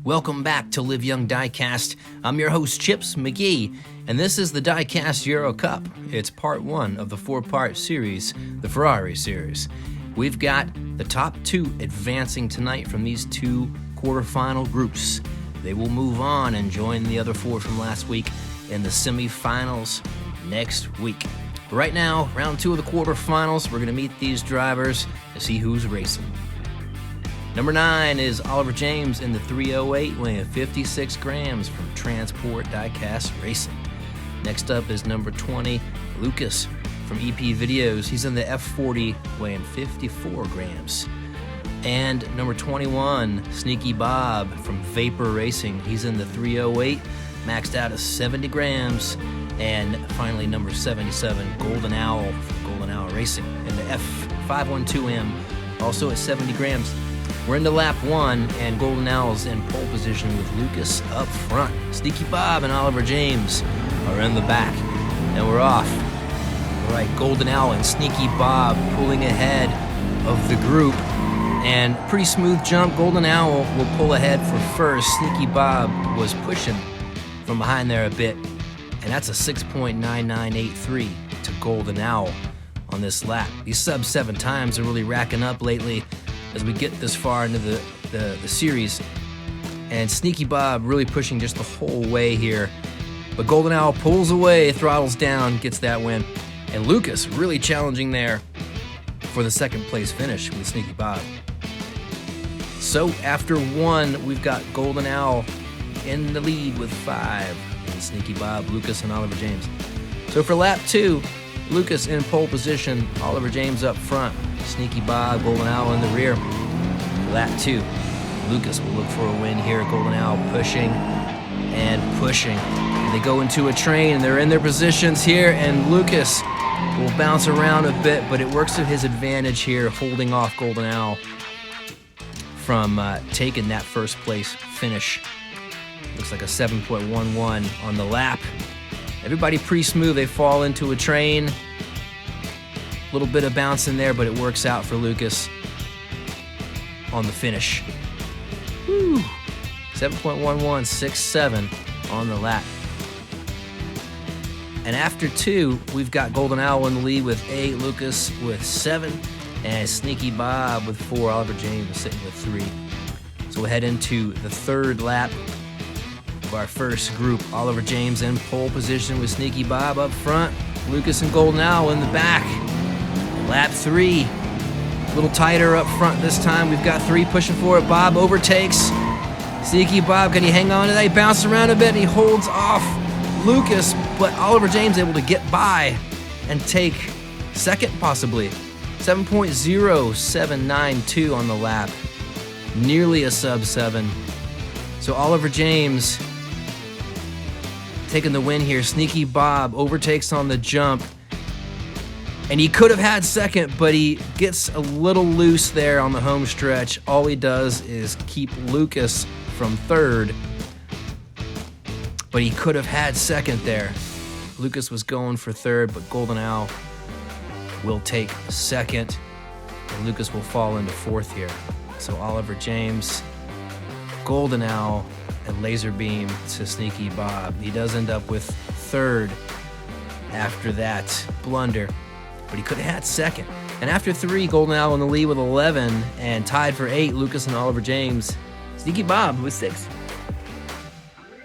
Welcome back to Live Young Diecast. I'm your host, Chips McGee, and this is the Diecast Euro Cup. It's part one of the four-part series, the Ferrari series. We've got the top two advancing tonight from these two quarterfinal groups. They will move on and join the other four from last week in the semifinals next week. Right now, round two of the quarterfinals, we're going to meet these drivers to see who's racing. Number 9 is Oliver James in the 308, weighing 56 grams from Transport Diecast Racing. Next up is number 20, Lucas from EP Videos. He's in the F40, weighing 54 grams. And number 21, Sneaky Bob from Vapor Racing. He's in the 308, maxed out at 70 grams. And finally, number 77, Golden Owl from Golden Owl Racing in the F512M, also at 70 grams. We're into lap one, and Golden Owl's in pole position with Lucas up front. Sneaky Bob and Oliver James are in the back, and we're off. All right, Golden Owl and Sneaky Bob pulling ahead of the group, and pretty smooth jump. Golden Owl will pull ahead for first. Sneaky Bob was pushing from behind there a bit, and that's a 6.9983 to Golden Owl on this lap. These sub-7 times are really racking up lately as we get this far into the series. And Sneaky Bob really pushing just the whole way here. But Golden Owl pulls away, throttles down, gets that win. And Lucas really challenging there for the second place finish with Sneaky Bob. So after one, we've got Golden Owl in the lead with 5. And Sneaky Bob, Lucas, and Oliver James. So for lap 2, Lucas in pole position, Oliver James up front, Sneaky Bob, Golden Owl in the rear. Lap 2, Lucas will look for a win here. Golden Owl pushing and pushing. And they go into a train, and they're in their positions here, and Lucas will bounce around a bit, but it works to his advantage here, holding off Golden Owl from taking that first place finish. Looks like a 7.11 on the lap. Everybody pretty smooth. They fall into a train. A little bit of bounce in there, but it works out for Lucas on the finish. Woo! 7.1167 on the lap. And after 2, we've got Golden Owl in the lead with 8, Lucas with 7, and Sneaky Bob with 4, Oliver James sitting with 3. So we'll head into the third lap of our first group. Oliver James in pole position with Sneaky Bob up front, Lucas and Golden Owl in the back. Lap 3, a little tighter up front this time. We've got 3 pushing for it. Bob overtakes Sneaky Bob. Can he hang on to that? He bounces around a bit and he holds off Lucas, but Oliver James able to get by and take second possibly. 7.0792 on the lap. Nearly a sub-7. So Oliver James taking the win here. Sneaky Bob overtakes on the jump. And he could have had second, but he gets a little loose there on the home stretch. All he does is keep Lucas from third. But he could have had second there. Lucas was going for third, but Golden Owl will take second. And Lucas will fall into fourth here. So Oliver James, Golden Owl, and Laser Beam to Sneaky Bob. He does end up with third after that blunder, but he could have had second. And after 3, Golden Owl in the lead with 11, and tied for 8, Lucas and Oliver James. Sneaky Bob with 6.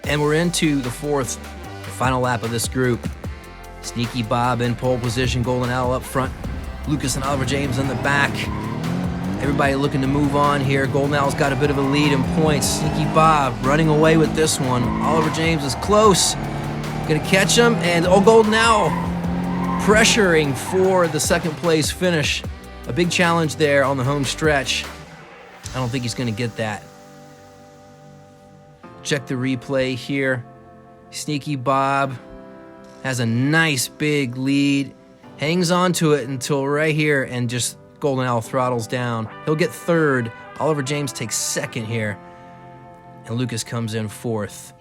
And we're into the fourth, the final lap of this group. Sneaky Bob in pole position, Golden Owl up front, Lucas and Oliver James in the back. Everybody looking to move on here. Golden Owl's got a bit of a lead in points. Sneaky Bob running away with this one. Oliver James is close. Gonna catch him, and Golden Owl pressuring for the second place finish. A big challenge there on the home stretch. I don't think he's gonna get that. Check the replay here. Sneaky Bob has a nice big lead. Hangs on to it until right here, and just Golden Owl throttles down. He'll get third. Oliver James takes second here. And Lucas comes in fourth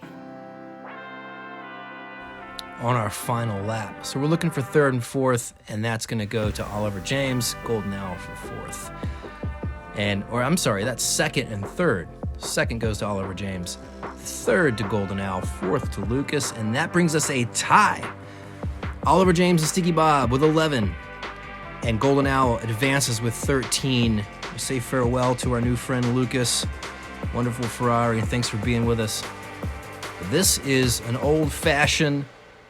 on our final lap. So we're looking for third and fourth, and that's going to go to Oliver James, Golden Owl for fourth. That's second and third. Second goes to Oliver James. Third to Golden Owl. Fourth to Lucas. And that brings us a tie. Oliver James and Sticky Bob with 11. And Golden Owl advances with 13. We say farewell to our new friend Lucas. Wonderful Ferrari, and thanks for being with us. This is an old-fashioned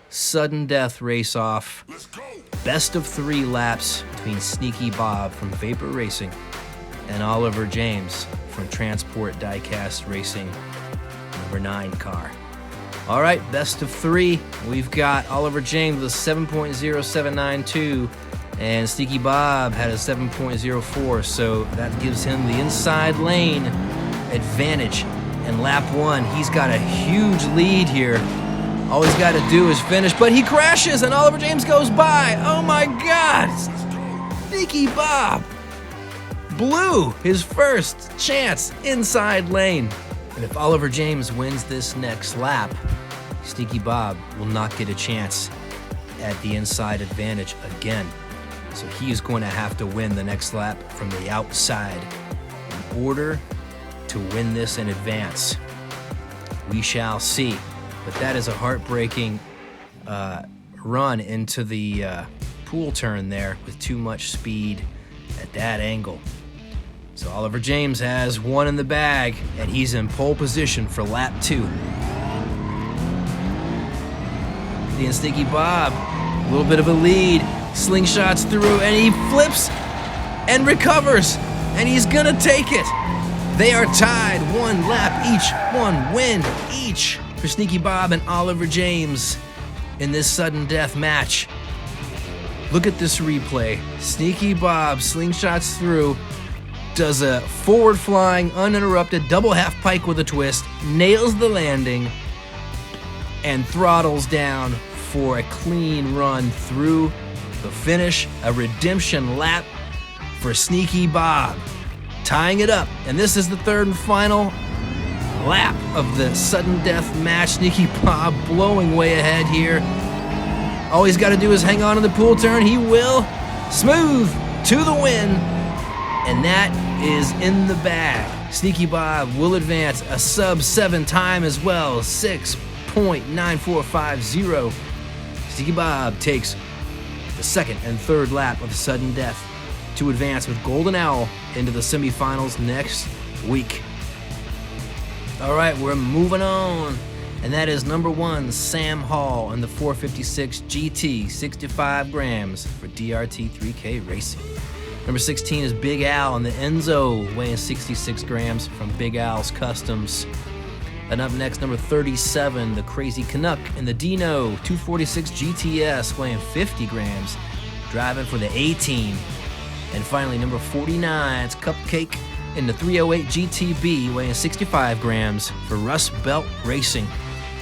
sudden death race-off. Best of 3 laps between Sneaky Bob from Vapor Racing and Oliver James from Transport Diecast Racing, number 9 car. All right, best of 3. We've got Oliver James with a 7.0792, and Sneaky Bob had a 7.04, so that gives him the inside lane advantage. In lap 1, he's got a huge lead here. All he's got to do is finish, but he crashes, and Oliver James goes by. Oh my God! Sneaky Bob blew his first chance inside lane. And if Oliver James wins this next lap, Sneaky Bob will not get a chance at the inside advantage again. So he is going to have to win the next lap from the outside in order to win this in advance. We shall see. But that is a heartbreaking run into the pool turn there with too much speed at that angle. So Oliver James has one in the bag, and he's in pole position for lap 2. The Sneaky Bob, a little bit of a lead, slingshots through, and he flips and recovers, and he's gonna take it. They are tied, 1 lap each, 1 win each for Sneaky Bob and Oliver James in this sudden death match. Look at this replay. Sneaky Bob slingshots through, does a forward flying, uninterrupted double half pike with a twist, nails the landing, and throttles down for a clean run through the finish. A redemption lap for Sneaky Bob, tying it up. And this is the third and final lap of the sudden death match. Sneaky Bob blowing way ahead here. All he's got to do is hang on to the pool turn. He will. Smooth to the win. And that is in the bag. Sneaky Bob will advance a sub-7 time as well, 6.9450. Sneaky Bob takes the second and third lap of sudden death to advance with Golden Owl into the semifinals next week. All right, we're moving on. And that is number 1, Sam Hall in the 456 GT, 65 grams for DRT 3K Racing. Number 16 is Big Al in the Enzo, weighing 66 grams from Big Al's Customs. And up next, number 37, the Crazy Canuck in the Dino, 246 GTS, weighing 50 grams, driving for the A-Team. And finally, number 49, it's Cupcake in the 308 GTB, weighing 65 grams for Rust Belt Racing.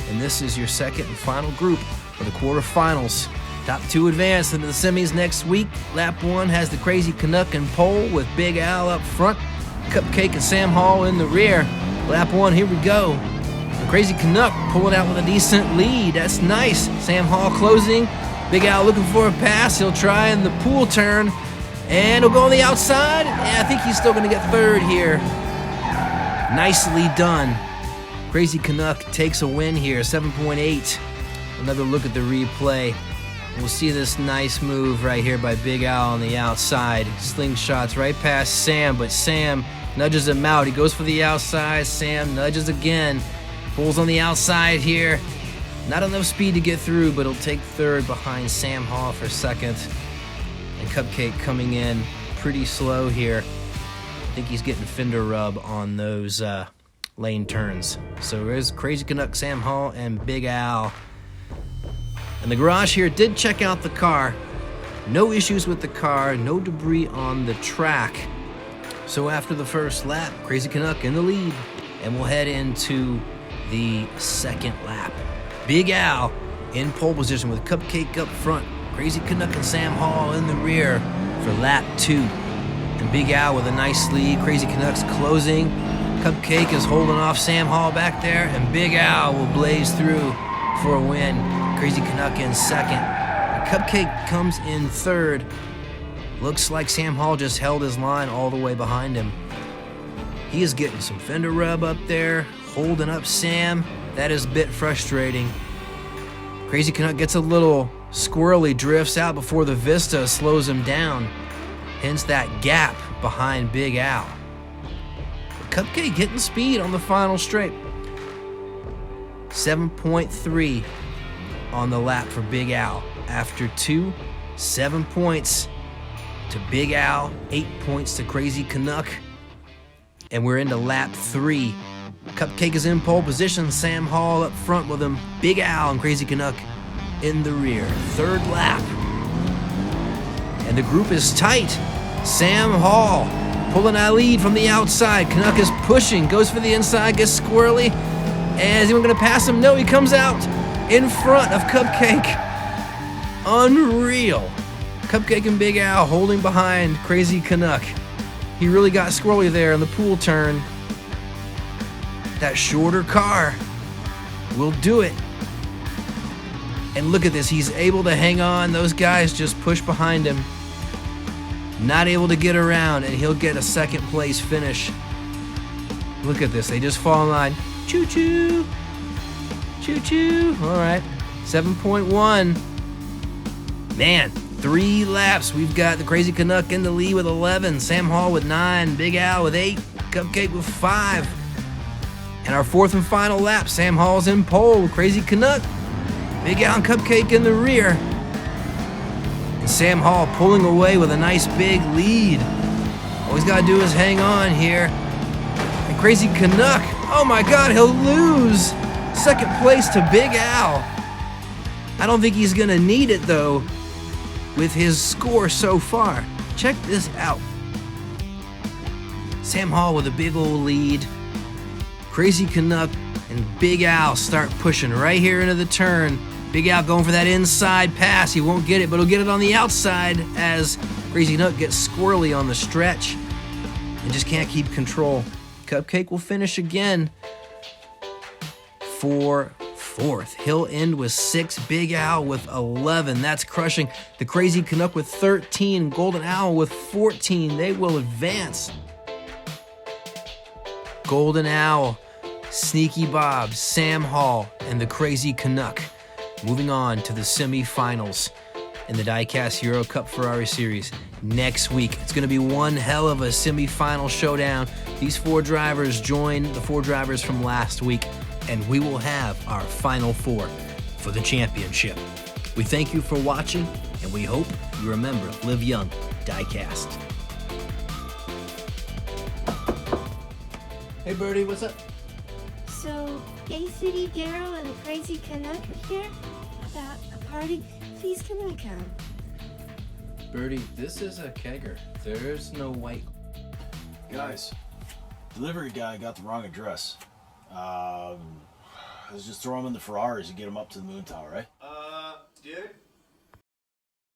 And this is your second and final group for the quarterfinals. Top 2 advance into the semis next week. Lap 1 has the Crazy Canuck in pole with Big Al up front, Cupcake and Sam Hall in the rear. Lap 1, here we go. The Crazy Canuck pulling out with a decent lead. That's nice. Sam Hall closing. Big Al looking for a pass. He'll try in the pool turn, and he'll go on the outside. Yeah, I think he's still going to get third here. Nicely done. Crazy Canuck takes a win here, 7.8. Another look at the replay. We'll see this nice move right here by Big Al on the outside. Slingshots right past Sam, but Sam nudges him out. He goes for the outside. Sam nudges again. Pulls on the outside here. Not enough speed to get through, but he'll take third behind Sam Hall for second. And Cupcake coming in pretty slow here. I think he's getting fender rub on those lane turns. So there's Crazy Canuck, Sam Hall, and Big Al. And the garage here did check out the car. No issues with the car, no debris on the track. So after the first lap, Crazy Canuck in the lead. And we'll head into the second lap. Big Al in pole position with Cupcake up front. Crazy Canuck and Sam Hall in the rear for lap 2. And Big Al with a nice lead. Crazy Canuck's closing. Cupcake is holding off Sam Hall back there. And Big Al will blaze through for a win. Crazy Canuck in second. And Cupcake comes in third. Looks like Sam Hall just held his line all the way behind him. He is getting some fender rub up there, holding up Sam. That is a bit frustrating. Crazy Canuck gets a little squirrely, drifts out before the Vista slows him down. Hence that gap behind Big Al. Cupcake getting speed on the final straight. 7.3 on the lap for Big Al. After 2, 7 points to Big Al, 8 points to Crazy Canuck. And we're into lap 3. Cupcake is in pole position. Sam Hall up front with him. Big Al and Crazy Canuck in the rear. 3rd lap. And the group is tight. Sam Hall pulling that lead from the outside. Canuck is pushing, goes for the inside, gets squirrely. And is anyone going to pass him? No, he comes out in front of Cupcake. Unreal. Cupcake and Big Al holding behind Crazy Canuck. He really got squirrely there in the pool turn. That shorter car will do it. And look at this, he's able to hang on. Those guys just push behind him. Not able to get around, and he'll get a 2nd place finish. Look at this, they just fall in line. Choo-choo, choo-choo. All right, 7.1. Man, 3 laps. We've got the Crazy Canuck in the lead with 11, Sam Hall with 9, Big Al with 8, Cupcake with 5. And our 4th and final lap, Sam Hall's in pole, Crazy Canuck, Big Al and Cupcake in the rear. And Sam Hall pulling away with a nice big lead. All he's got to do is hang on here. And Crazy Canuck, oh my God, he'll lose. 2nd place to Big Al. I don't think he's going to need it, though, with his score so far. Check this out. Sam Hall with a big old lead. Crazy Canuck and Big Al start pushing right here into the turn. Big Al going for that inside pass. He won't get it, but he'll get it on the outside as Crazy Canuck gets squirrely on the stretch and just can't keep control. Cupcake will finish again for 4th. He'll end with 6. Big Al with 11. That's crushing. The Crazy Canuck with 13. Golden Owl with 14. They will advance. Golden Owl, Sneaky Bob, Sam Hall, and the Crazy Canuck moving on to the semifinals in the Diecast Euro Cup Ferrari Series next week. It's going to be one hell of a semifinal showdown. These 4 drivers join the 4 drivers from last week, and we will have our final 4 for the championship. We thank you for watching, and we hope you remember, live young, Diecast. Hey Birdie, what's up? So, A-City Daryl and the Crazy Canuck are here about a party. Please come on, come. Birdie, this is a kegger. There's no white. Guys, delivery guy got the wrong address. Let's just throw him in the Ferraris and get him up to the moon tower, right? Dude,